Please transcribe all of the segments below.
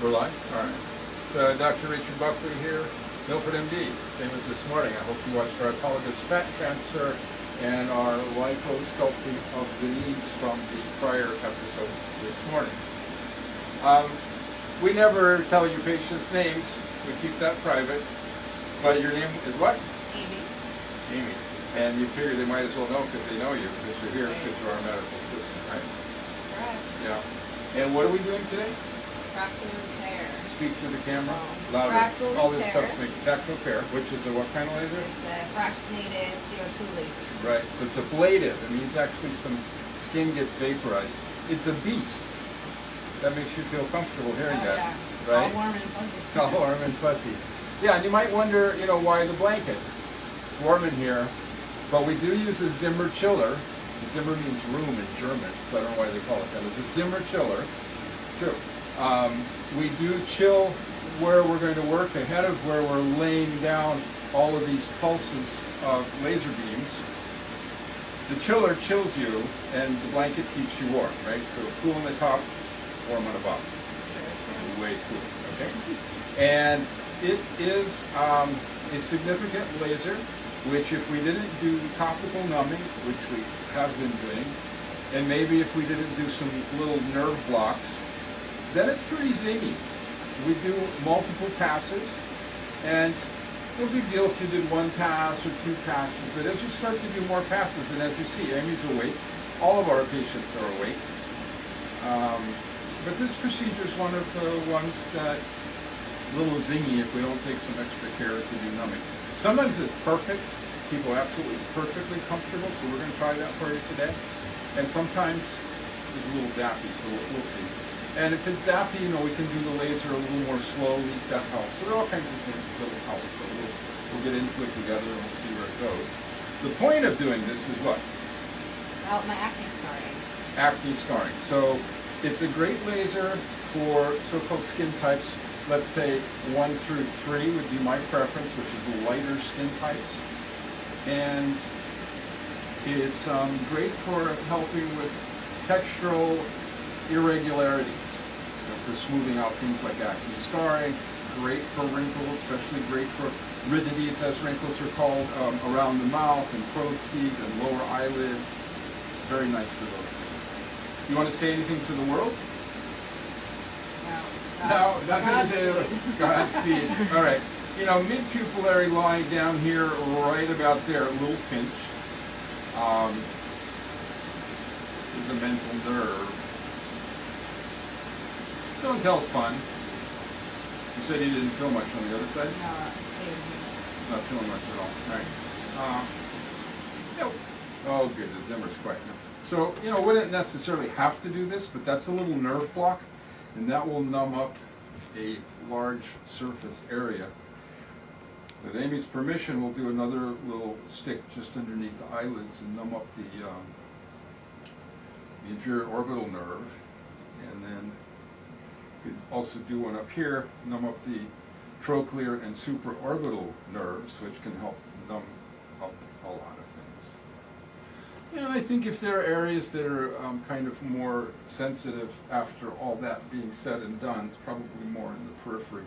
We're live? All right. So Dr. Richard Buckley here, MilfordMD. Same as this morning. I hope you watched our autologous fat transfer and our lipo-sculpting of the knees from the prior episodes this morning. We never tell your patients' names. We keep that private. But your name is what? Amy. Amy. And you figure they might as well know because they know you, because you're here, because you're our medical assistant, right? Correct. Yeah. And what are we doing today? Fraxel Repair. Speak to the camera. Oh. Louder. Fraxel All this Repair. stuff's making fraxel repair, which is a what kind of laser? It's a fractionated CO2 laser. Right. So it's ablative. It means actually some skin gets vaporized. It's a beast. That makes you feel comfortable hearing that, Yeah. right? All warm and fuzzy. All warm and fuzzy. Yeah, and you might wonder, why the blanket? It's warm in here, but we do use a Zimmer chiller. Zimmer means room in German, so I don't know why they call it that. It's a Zimmer chiller. It's true. We do chill where we're going to work ahead of where we're laying down all of these pulses of laser beams. The chiller chills you, and the blanket keeps you warm, right? So cool on the top, warm on the bottom. Way cool, okay? And it is a significant laser, which if we didn't do topical numbing, which we have been doing, and maybe if we didn't do some little nerve blocks, then it's pretty zingy. We do multiple passes, and no big deal if you did one pass or two passes, but as you start to do more passes, and as you see, Amy's awake, all of our patients are awake. But this procedure is one of the ones that a little zingy if we don't take some extra care to do numbing. Sometimes it's perfect, people are absolutely perfectly comfortable, so we're going to try that for you today. And sometimes it's a little zappy, so we'll see. And if it's zappy, we can do the laser a little more slowly, that helps. So there are all kinds of things that will help, so we'll get into it together and we'll see where it goes. The point of doing this is what? Help my acne scarring. Acne scarring. So it's a great laser for so-called skin types. Let's say 1 through 3 would be my preference, which is lighter skin types. And it's great for helping with textural irregularities, for smoothing out things like acne scarring, great for wrinkles, especially great for rigidities, as wrinkles are called, around the mouth and crow's feet and lower eyelids. Very nice for those things. You want to say anything to the world? No, nothing to say. Godspeed. All right. Mid-pupillary line down here, right about there, a little pinch, is a mental nerve. Don't tell it's fun. You said you didn't feel much on the other side? No, same here. Not feeling much at all. Right. Nope. Oh, good. The Zimmer's quiet now. So, wouldn't necessarily have to do this, but that's a little nerve block, and that will numb up a large surface area. With Amy's permission, we'll do another little stick just underneath the eyelids and numb up the inferior orbital nerve, and then you could also do one up here, numb up the trochlear and supraorbital nerves, which can help numb up a lot of things. And I think if there are areas that are kind of more sensitive after all that being said and done, it's probably more in the periphery,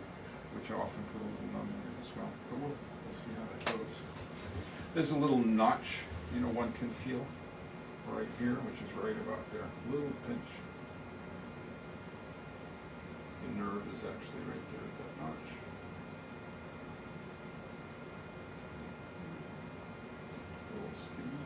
which I often put a little numbing in as well. But we'll see how that goes. There's a little notch, one can feel right here, which is right about there. Little pinch. The nerve is actually right there at that notch. A little skinny.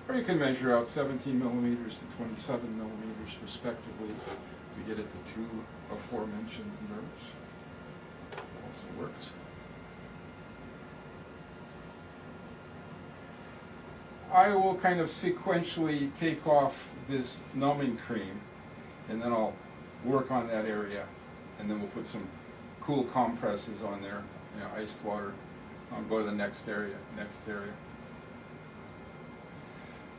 Or you can measure out 17 millimeters and 27 millimeters respectively to get at the two aforementioned nerves. Also works. I will kind of sequentially take off this numbing cream, and then I'll work on that area, and then we'll put some cool compresses on there, iced water. I'll go to the next area,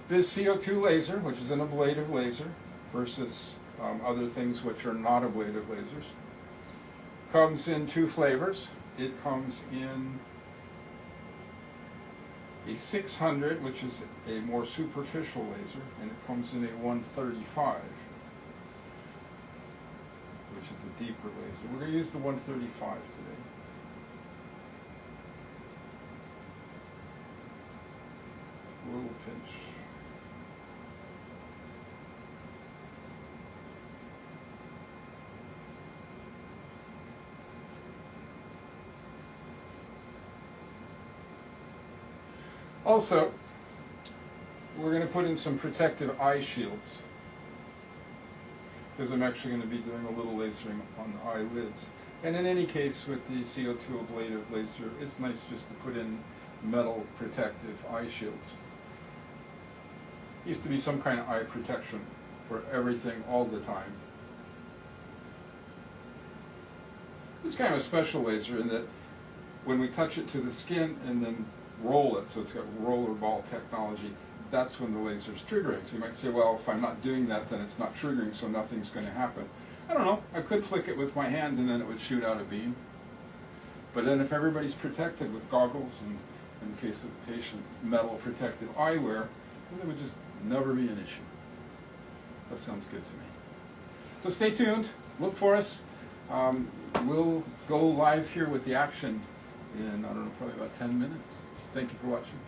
This CO2 laser, which is an ablative laser, versus other things which are not ablative lasers, comes in 2 flavors. It comes in a 600, which is a more superficial laser, and it comes in a 135, which is a deeper laser. We're going to use the 135 today. A little pinch. Also, we're going to put in some protective eye shields, because I'm actually going to be doing a little lasering on the eyelids. And in any case, with the CO2 ablative laser, it's nice just to put in metal protective eye shields. Used to be some kind of eye protection for everything all the time. It's kind of a special laser in that when we touch it to the skin and then roll it, so it's got rollerball technology, that's when the laser's triggering. So you might say, well, if I'm not doing that, then it's not triggering, so nothing's going to happen. I don't know. I could flick it with my hand and then it would shoot out a beam. But then if everybody's protected with goggles and, in the case of the patient, metal protective eyewear, then it would just never be an issue. That sounds good to me. So stay tuned. Look for us. We'll go live here with the action in, I don't know, probably about 10 minutes. Thank you for watching.